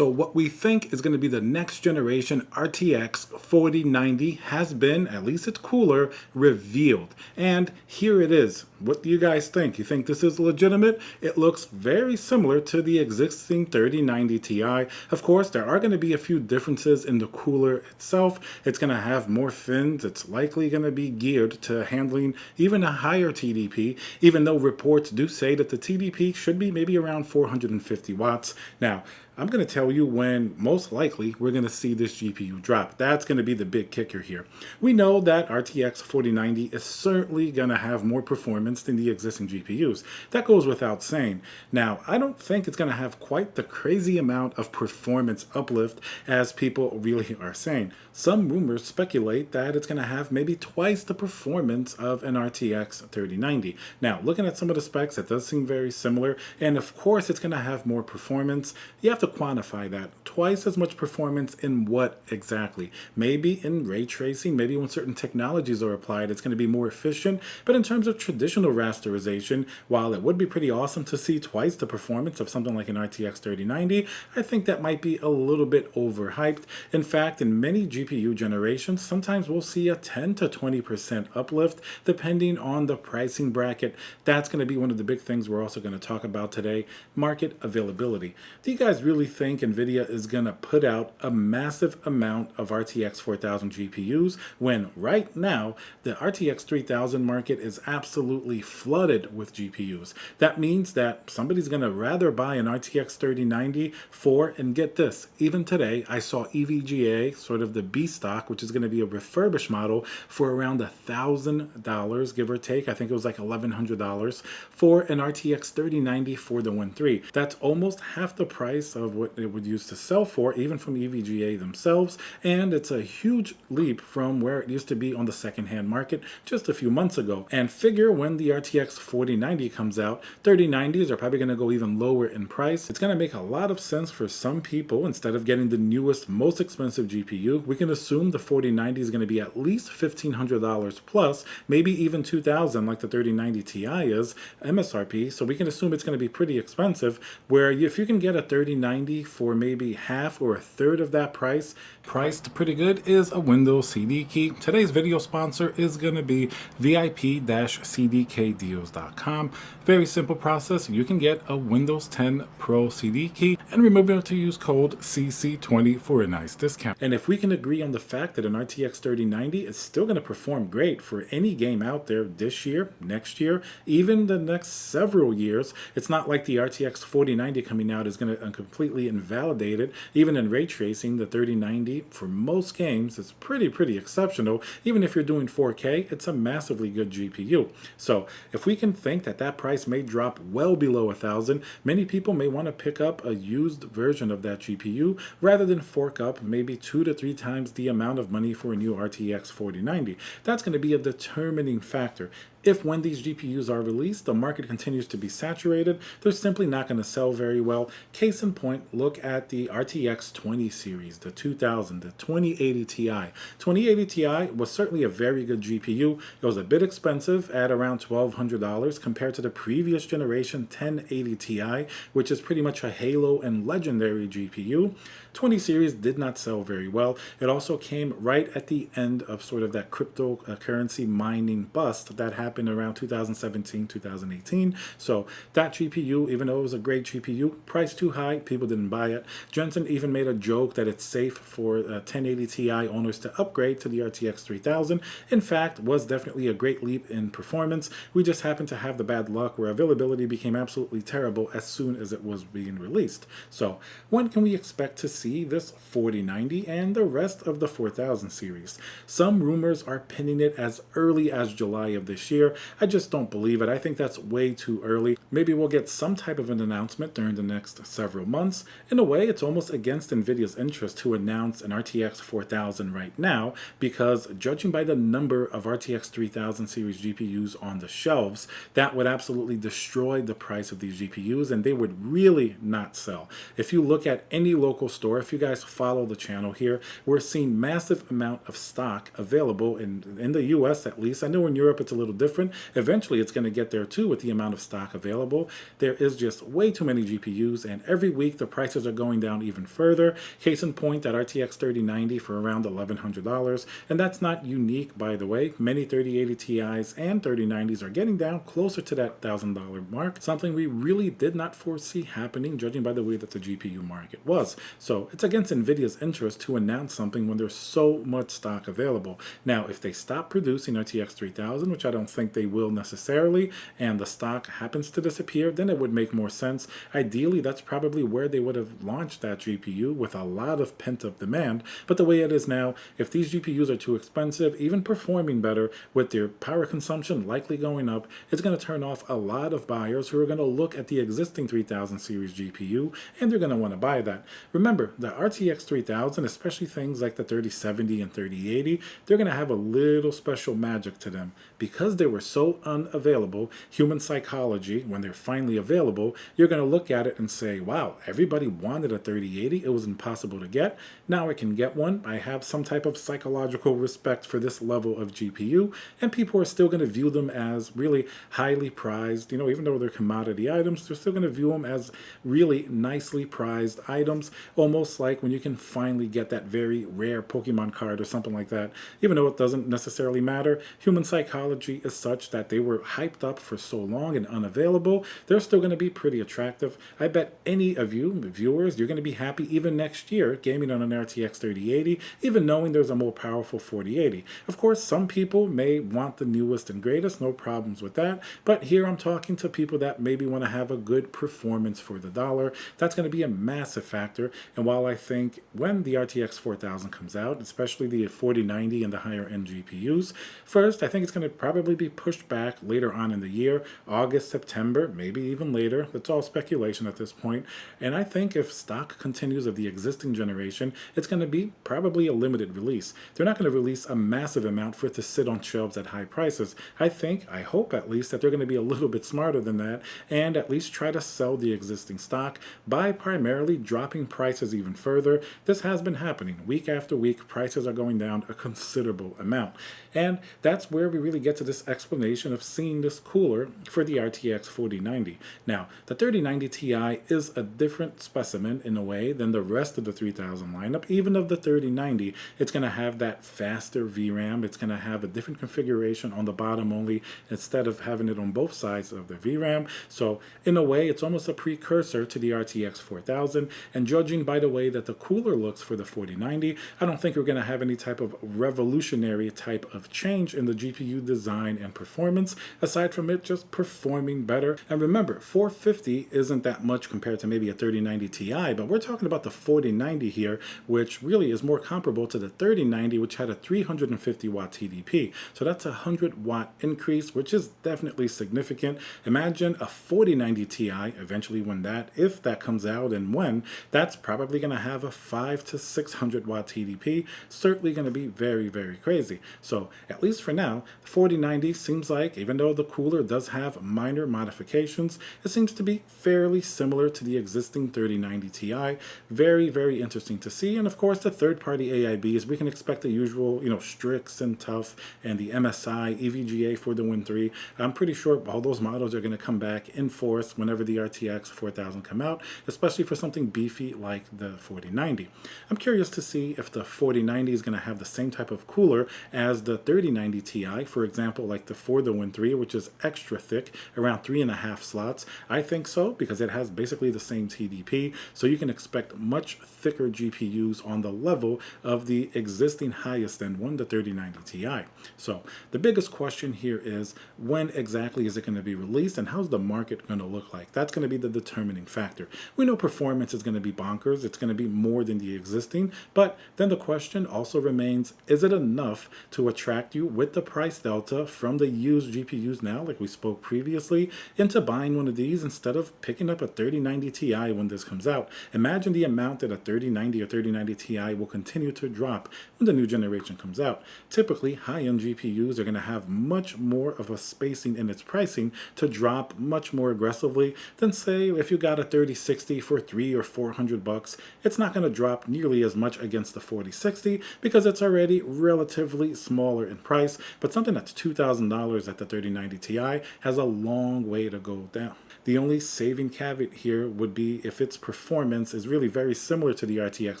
So what we think is going to be the next generation RTX 4090 has been, at least it's cooler, revealed. And here it is. What do you guys think? You think this is legitimate? It looks very similar to the existing 3090 Ti. Of course, there are going to be a few differences in the cooler itself. It's going to have more fins. It's likely going to be geared to handling even a higher TDP, even though reports do say that the TDP should be maybe around 450 watts. Now, I'm going to tell you when most likely we're going to see this GPU drop. That's going to be the big kicker here. We know that RTX 4090 is certainly going to have more performance than the existing GPUs. That goes without saying. Now, I don't think it's going to have quite the crazy amount of performance uplift as people really are saying. Some rumors speculate that it's going to have maybe twice the performance of an RTX 3090. Now, looking at some of the specs, it does seem very similar. And of course, it's going to have more performance. You have to quantify that. Twice as much performance in what exactly? Maybe in ray tracing, maybe when certain technologies are applied, it's going to be more efficient. But in terms of traditional rasterization, while it would be pretty awesome to see twice the performance of something like an RTX 3090, I think that might be a little bit overhyped. In fact, in many GPU generations, sometimes we'll see a 10 to 20% uplift depending on the pricing bracket. That's going to be one of the big things we're also going to talk about today, market availability. Do you guys really think Nvidia is going to put out a massive amount of RTX 4000 GPUs when right now the RTX 3000 market is absolutely flooded with GPUs? That means that somebody's going to rather buy an RTX 3090 for, and get this, even today I saw EVGA, sort of the B stock, which is going to be a refurbished model, for around $1,000, give or take. I think it was like $1,100 for an RTX 3090 for the 1.3. That's almost half the price of what it would use to sell for, even from EVGA themselves, and it's a huge leap from where it used to be on the secondhand market just a few months ago. And figure when the RTX 4090 comes out, 3090s are probably going to go even lower in price. It's going to make a lot of sense for some people. Instead of getting the newest, most expensive GPU, we can assume the 4090 is going to be at least $1,500 plus, maybe even $2,000 like the 3090 Ti is MSRP. So we can assume it's going to be pretty expensive, where if you can get a 3090 for maybe half or a third of that price, priced pretty good, is a Windows CD key. Today's video sponsor is going to be VIP-CDKdeals.com. Very simple process. You can get a Windows 10 Pro CD key and remember to use code CC20 for a nice discount. And if we can agree on the fact that an RTX 3090 is still going to perform great for any game out there this year, next year, even the next several years, it's not like the RTX 4090 coming out is going to completely invalidate it. Even in ray tracing, the 3090 for most games is pretty exceptional. Even if you're doing 4K, it's a massively good GPU. So if we can think that that price may drop well below $1,000, many people may want to pick up a used version of that GPU rather than fork up maybe 2 to 3 times the amount of money for a new RTX 4090. That's going to be a determining factor. If when these GPUs are released, the market continues to be saturated, they're simply not going to sell very well. Case in point, look at the RTX 20 series, the 2000, the 2080 Ti. 2080 Ti was certainly a very good GPU. It was a bit expensive at around $1,200 compared to the previous generation 1080 Ti, which is pretty much a Halo and legendary GPU. 20 series did not sell very well. It also came right at the end of sort of that cryptocurrency mining bust that happened around 2017, 2018. So that GPU, even though it was a great GPU, priced too high, people didn't buy it. Jensen even made a joke that it's safe for 1080 Ti owners to upgrade to the RTX 3000. In fact, was definitely a great leap in performance. We just happened to have the bad luck where availability became absolutely terrible as soon as it was being released. So when can we expect to see this 4090 and the rest of the 4000 series? Some rumors are pinning it as early as July of this year. I just don't believe it. I think that's way too early. Maybe we'll get some type of an announcement during the next several months. In a way, it's almost against Nvidia's interest to announce an RTX 4000 right now, because judging by the number of RTX 3000 series GPUs on the shelves, that would absolutely destroy the price of these GPUs and they would really not sell. If you look at any local store, if you guys follow the channel here, we're seeing massive amount of stock available in the US at least. I know in Europe it's a little different. different. Eventually, it's going to get there too with the amount of stock available. There is just way too many GPUs, and every week the prices are going down even further. Case in point, that RTX 3090 for around $1,100, and that's not unique, by the way. Many 3080 Ti's and 3090s are getting down closer to that $1,000 mark, something we really did not foresee happening, judging by the way that the GPU market was. So it's against Nvidia's interest to announce something when there's so much stock available. Now, if they stop producing RTX 3000, which I don't think they will necessarily, and the stock happens to disappear, then it would make more sense. Ideally, that's probably where they would have launched that GPU, with a lot of pent-up demand. But the way it is now, if these GPUs are too expensive, even performing better with their power consumption likely going up, it's going to turn off a lot of buyers who are going to look at the existing 3000 series GPU, and they're going to want to buy that. Remember, the RTX 3000, especially things like the 3070 and 3080, they're going to have a little special magic to them. Because they were so unavailable, human psychology, when they're finally available, you're going to look at it and say, wow, everybody wanted a 3080. It was impossible to get. Now I can get one. I have some type of psychological respect for this level of GPU, and people are still going to view them as really highly prized. Even though they're commodity items, they're still going to view them as really nicely prized items, almost like when you can finally get that very rare Pokemon card or something like that. Even though it doesn't necessarily matter, human psychology is such that they were hyped up for so long and unavailable, they're still going to be pretty attractive. I bet any of you viewers, you're going to be happy even next year gaming on an RTX 3080, even knowing there's a more powerful 4080. Of course, some people may want the newest and greatest, no problems with that, but here I'm talking to people that maybe want to have a good performance for the dollar. That's going to be a massive factor, and while I think when the RTX 4000 comes out, especially the 4090 and the higher end GPUs, first, I think it's going to probably be pushed back later on in the year, August, September, maybe even later. That's all speculation at this point. And I think if stock continues of the existing generation, it's going to be probably a limited release. They're not going to release a massive amount for it to sit on shelves at high prices. I hope at least, that they're going to be a little bit smarter than that and at least try to sell the existing stock by primarily dropping prices even further. This has been happening. Week after week, prices are going down a considerable amount. And that's where we really get to this explanation of seeing this cooler for the RTX 4090. Now, the 3090 Ti is a different specimen in a way than the rest of the 3000 lineup. Even of the 3090, it's going to have that faster VRAM. It's going to have a different configuration on the bottom only, instead of having it on both sides of the VRAM. So in a way, it's almost a precursor to the RTX 4000. And judging by the way that the cooler looks for the 4090, I don't think we're going to have any type of revolutionary type of change in the GPU design and performance, aside from it just performing better. And remember, 450 isn't that much compared to maybe a 3090 Ti, but we're talking about the 4090 here, which really is more comparable to the 3090, which had a 350 watt TDP. So that's a 100 watt increase, which is definitely significant. Imagine a 4090 Ti eventually, when if that comes out, and when, that's probably going to have a 500 to 600 watt TDP. Certainly going to be very, very crazy. So at least for now, the 4090 seems like, even though the cooler does have minor modifications, it seems to be fairly similar to the existing 3090 Ti. Very, very interesting to see. And of course, the third-party AIBs, we can expect the usual, Strix and TUF and the MSI, EVGA for the Win 3. I'm pretty sure all those models are going to come back in force whenever the RTX 4000 come out, especially for something beefy like the 4090. I'm curious to see if the 4090 is going to have the same type of cooler as the 3090 Ti, for example, like the for the Win 3, which is extra thick, around 3.5 slots. I think so, because it has basically the same TDP, so you can expect much thicker GPUs on the level of the existing highest end one, the 3090 Ti. So the biggest question here is, when exactly is it going to be released, and how's the market going to look like? That's going to be the determining factor. We know performance is going to be bonkers. It's going to be more than the existing, but then the question also remains, is it enough to attract you with the price delta from the used GPUs now, like we spoke previously, into buying one of these instead of picking up a 3090 Ti when this comes out? Imagine the amount that a 3090 or 3090 Ti will continue to drop when the new generation comes out. Typically, high-end GPUs are going to have much more of a spacing in its pricing to drop much more aggressively than, say, if you got a 3060 for $300 or $400. It's not going to drop nearly as much against the 4060 because it's already relatively smaller in price, but something that's $2,000 $2,000 at the 3090 Ti has a long way to go down. The only saving caveat here would be if its performance is really very similar to the RTX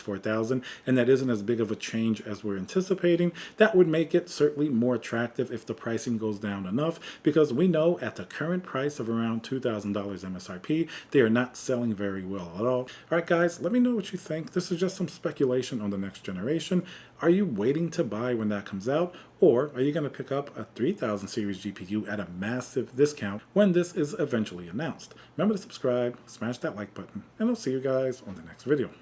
4000 and that isn't as big of a change as we're anticipating. That would make it certainly more attractive if the pricing goes down enough, because we know at the current price of around $2,000 MSRP, they are not selling very well at all. Alright guys, let me know what you think. This is just some speculation on the next generation. Are you waiting to buy when that comes out, or are you going to pick up a 3000 series GPU at a massive discount when this is eventually announced? Remember to subscribe, smash that like button, and I'll see you guys on the next video.